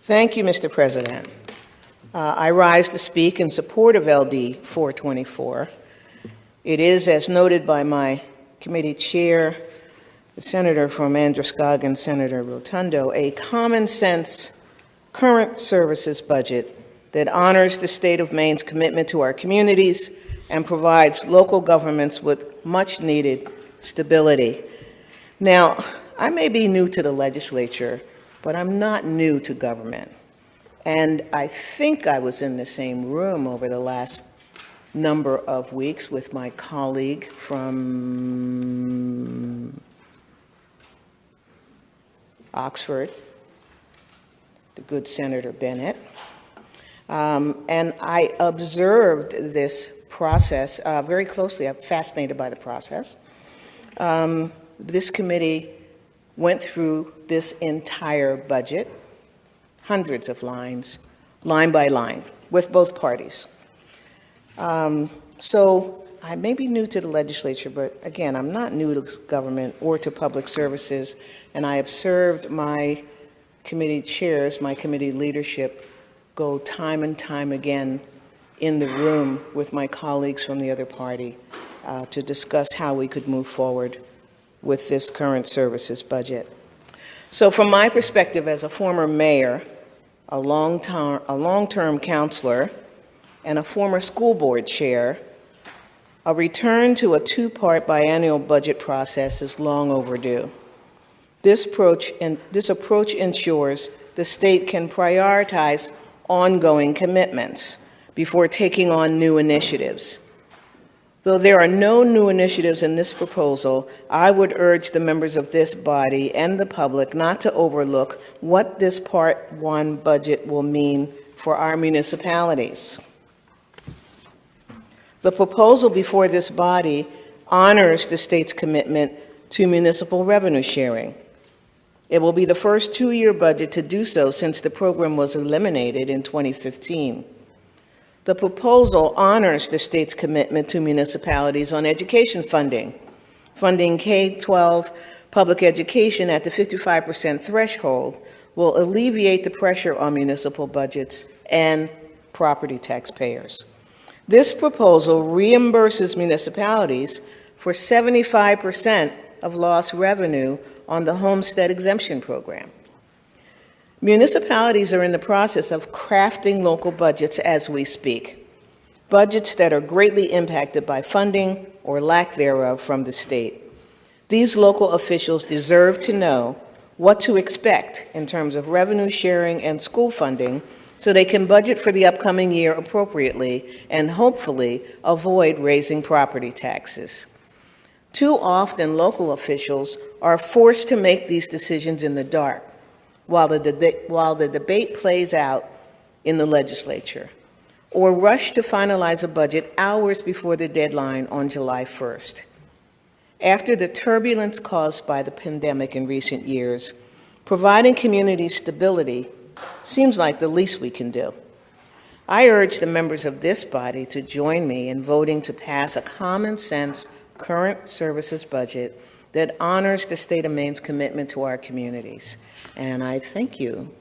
Thank you, Mr. President. I rise to speak in support of LD 424. It is, as noted by my committee chair, the Senator from Androscoggin, Senator Rotundo, a common sense current services budget that honors the state of Maine's commitment to our communities and provides local governments with much needed stability. Now, I may be new to the legislature, but I'm not new to government. And I think I was in the same room over the last number of weeks with my colleague from Oxford, the good Senator Bennett. And I observed this process very closely. I'm fascinated by the process. This committee went through this entire budget, hundreds of lines, line by line, with both parties. So I may be new to the legislature, but again, I'm not new to government or to public services, and I observed my committee chairs, my committee leadership, go time and time again in the room with my colleagues from the other party to discuss how we could move forward with this current services budget. So from my perspective as a former mayor, a long-term councilor, and a former school board chair, a return to a two-part biennial budget process is long overdue. This approach ensures the state can prioritize ongoing commitments before taking on new initiatives. Though there are no new initiatives in this proposal, I would urge the members of this body and the public not to overlook what this Part 1 budget will mean for our municipalities. The proposal before this body honors the state's commitment to municipal revenue sharing. It will be the first two-year budget to do so since the program was eliminated in 2015. The proposal honors the state's commitment to municipalities on education funding. Funding K-12 public education at the 55% threshold will alleviate the pressure on municipal budgets and property taxpayers. This proposal reimburses municipalities for 75% of lost revenue on the homestead exemption program. Municipalities are in the process of crafting local budgets as we speak, budgets that are greatly impacted by funding or lack thereof from the state. These local officials deserve to know what to expect in terms of revenue sharing and school funding so they can budget for the upcoming year appropriately and hopefully avoid raising property taxes. Too often, local officials are forced to make these decisions in the dark while the debate plays out in the legislature, or rush to finalize a budget hours before the deadline on July 1st. After the turbulence caused by the pandemic in recent years, providing community stability seems like the least we can do. I urge the members of this body to join me in voting to pass a common sense current services budget that honors the state of Maine's commitment to our communities. And I thank you